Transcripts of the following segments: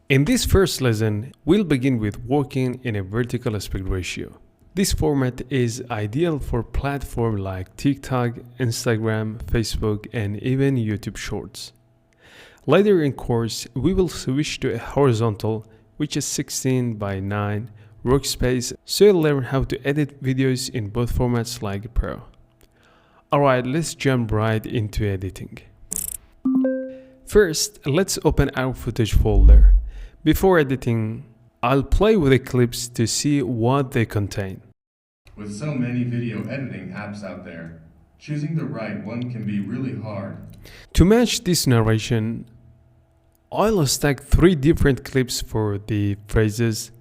In this first lesson, we'll begin with working in a vertical aspect ratio. This format is ideal for platforms like TikTok, Instagram, Facebook, and even YouTube Shorts. Later in course, we will switch to a horizontal, which is 16 by 9 workspace, so you'll learn how to edit videos in both formats like Pro. Alright, let's jump right into editing. First, let's open our footage folder. Before editing, I'll play with the clips to see what they contain. With so many video editing apps out there, choosing the right one can be really hard. To match this narration, I'll stack 3 different clips for the phrases.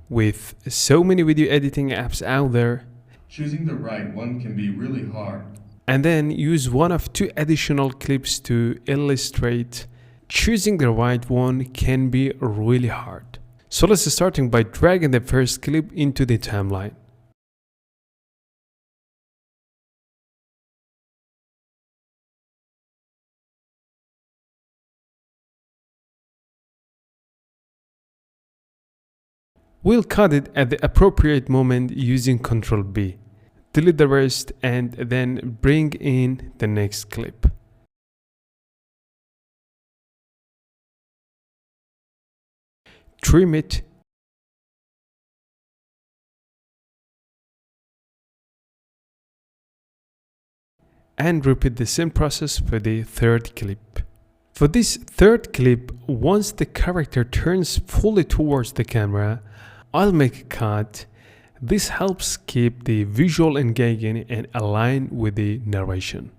With so many video editing apps out there, choosing the right one can be really hard. And then use one of 2 additional clips to illustrate choosing the right one can be really hard. So let's start by dragging the first clip into the timeline. We'll cut it at the appropriate moment using Ctrl B. Delete the rest and then bring in the next clip. Trim it and repeat the same process for the third clip. For this third clip, once the character turns fully towards the camera, I'll make a cut. This helps keep the visual engaging and align with the narration.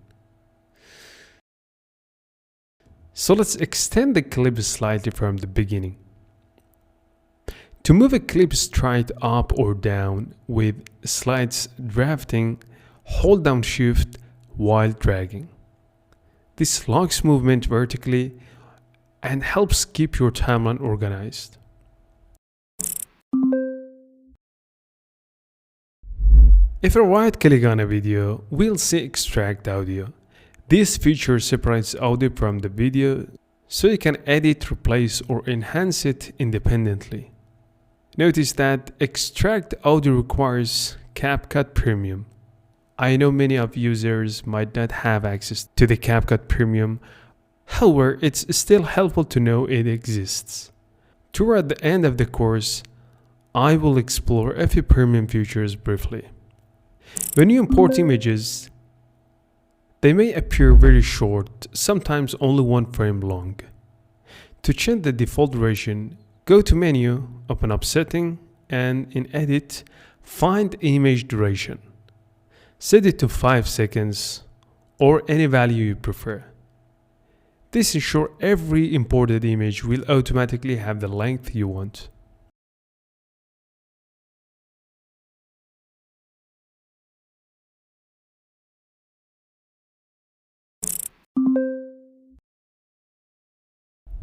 So let's extend the clip slightly from the beginning. To move a clip straight up or down with slides drafting, hold down Shift while dragging. This locks movement vertically and helps keep your timeline organized. If I right-click on a video, we'll see Extract Audio. This feature separates audio from the video, so you can edit, replace, or enhance it independently. Notice that Extract Audio requires CapCut Premium. I know many of users might not have access to the CapCut Premium. However, it's still helpful to know it exists. Toward the end of the course, I will explore a few premium features briefly. When you import images, they may appear very short, sometimes only 1 frame long. To change the default duration, go to Menu, open up Setting, and in Edit, find Image Duration. Set it to 5 seconds or any value you prefer. This ensures every imported image will automatically have the length you want.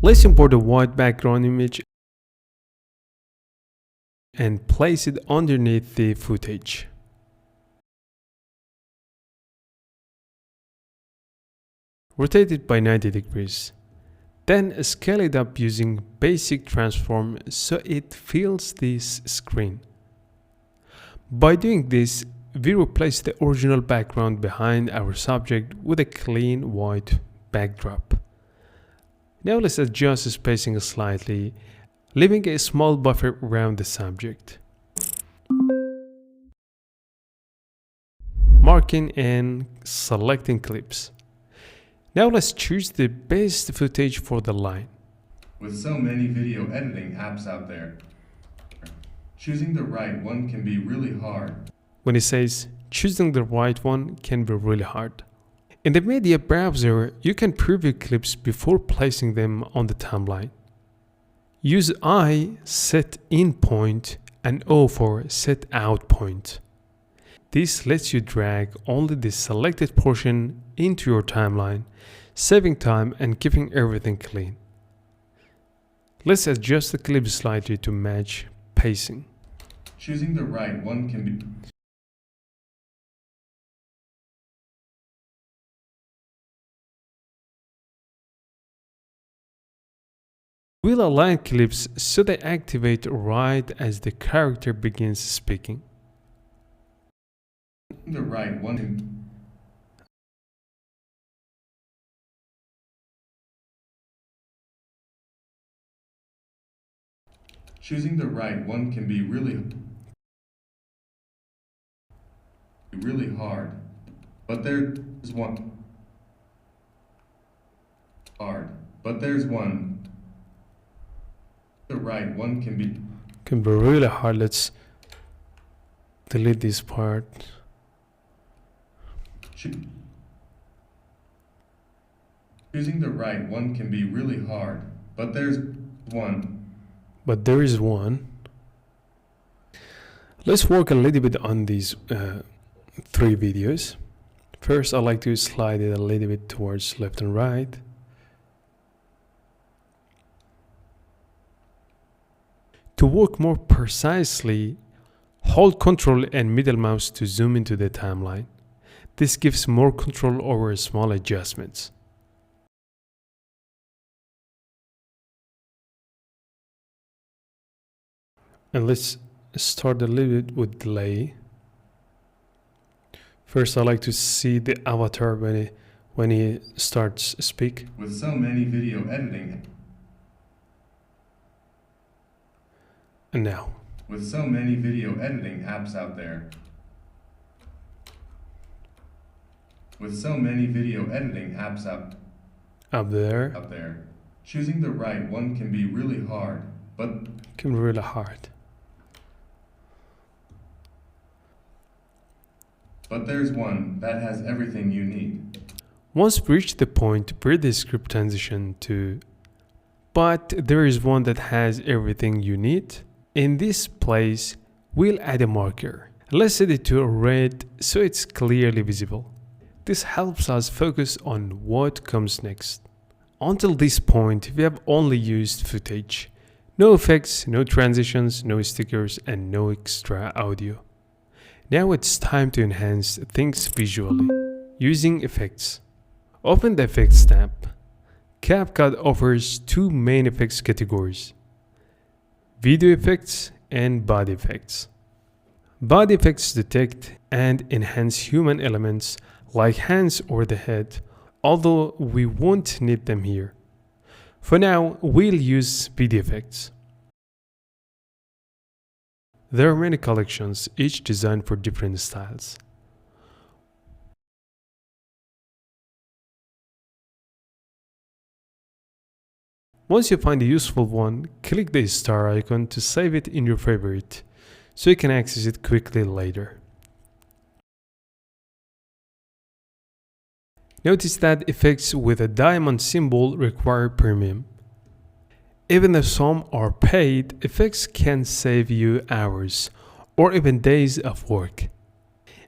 Let's import a white background image and place it underneath the footage. Rotate it by 90 degrees. Then scale it up using basic transform so it fills this screen. By doing this, we replace the original background behind our subject with a clean white backdrop. Now let's adjust the spacing slightly, leaving a small buffer around the subject. Marking and selecting clips. Now let's choose the best footage for the line. With so many video editing apps out there, choosing the right one can be really hard. When it says choosing the right one can be really hard. In the media browser, you can preview clips before placing them on the timeline. Use I set in point and O for set out point. This lets you drag only the selected portion into your timeline, saving time and keeping everything clean. Let's adjust the clip slightly to match pacing. Choosing the right one can be... We'll align clips so they activate right as the character begins speaking. The right one. Choosing the right one can be really hard, but there's one hard, but there's one. The right one can be really hard. Let's delete this part. Choosing the right one can be really hard, but there's one. But there is one. Let's work a little bit on these 3 videos. First, I like to slide it a little bit towards left and right. To work more precisely, hold Ctrl and middle mouse to zoom into the timeline. This gives more control over small adjustments. And let's start a little bit with delay. First, I like to see the avatar when he starts speak. With so many video editing. And now. With so many video editing apps out there. With so many video editing apps Up there. Choosing the right one can be really hard, but But there's one that has everything you need. Once we reach the point where the script transition to but there is one that has everything you need, in this place we'll add a marker. Let's set it to red so it's clearly visible. This helps us focus on what comes next. Until this point we have only used footage. No effects, no transitions, no stickers, and no extra audio. Now it's time to enhance things visually, using effects. Open the Effects tab. CapCut offers 2 main effects categories: video effects and body effects. Body effects detect and enhance human elements like hands or the head, although we won't need them here. For now, we'll use video effects. There are many collections, each designed for different styles. Once you find a useful one, click the star icon to save it in your favorite, so you can access it quickly later. Notice that effects with a diamond symbol require premium. Even though some are paid, effects can save you hours or even days of work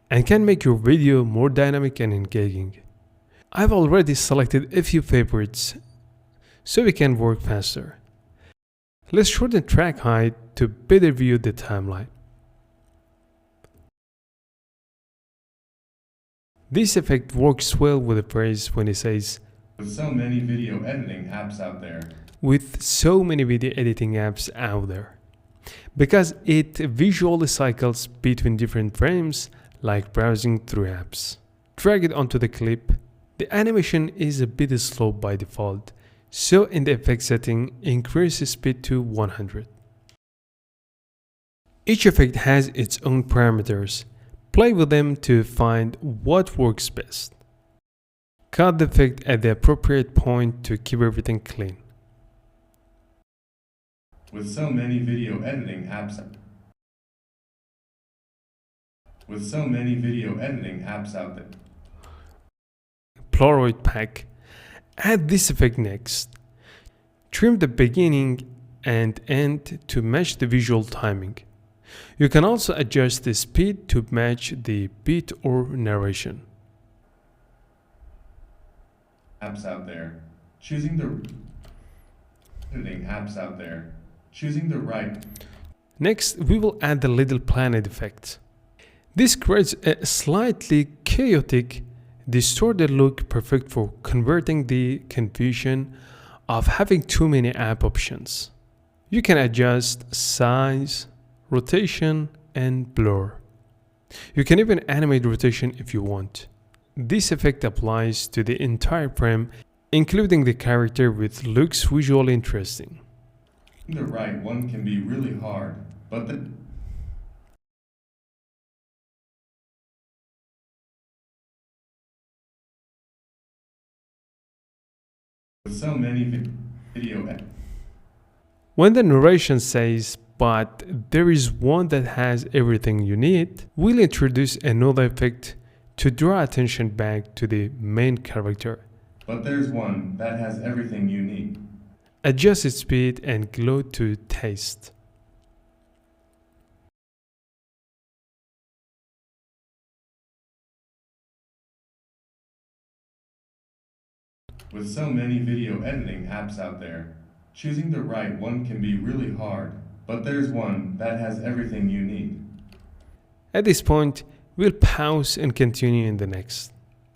and can make your video more dynamic and engaging. I've already selected a few favorites so we can work faster. Let's shorten track height to better view the timeline. This effect works well with the phrase when it says, with so many video editing apps out there. With so many video editing apps out there. Because it visually cycles between different frames like browsing through apps. Drag it onto the clip. The animation is a bit slow by default, so in the effect setting, increase the speed to 100. Each effect has its own parameters. Play with them to find what works best. Cut the effect at the appropriate point to keep everything clean. With so many video editing apps out there. Polaroid pack. Add this effect next. Trim the beginning and end to match the visual timing. You can also adjust the speed to match the beat or narration. Apps out there. Choosing the editing apps out there. Choosing the right. Next, we will add the little planet effect. This creates a slightly chaotic, distorted look perfect for converting the confusion of having too many app options. You can adjust size, rotation, and blur. You can even animate rotation if you want. This effect applies to the entire frame, including the character, which looks visually interesting. The right one can be really hard, but with so many video. When the narration says, "But there is one that has everything you need," we'll introduce another effect to draw attention back to the main character. But there's one that has everything you need. Adjust its speed and glow to taste. With so many video editing apps out there, choosing the right one can be really hard, but there's one that has everything you need. At this point, we'll pause and continue in the next.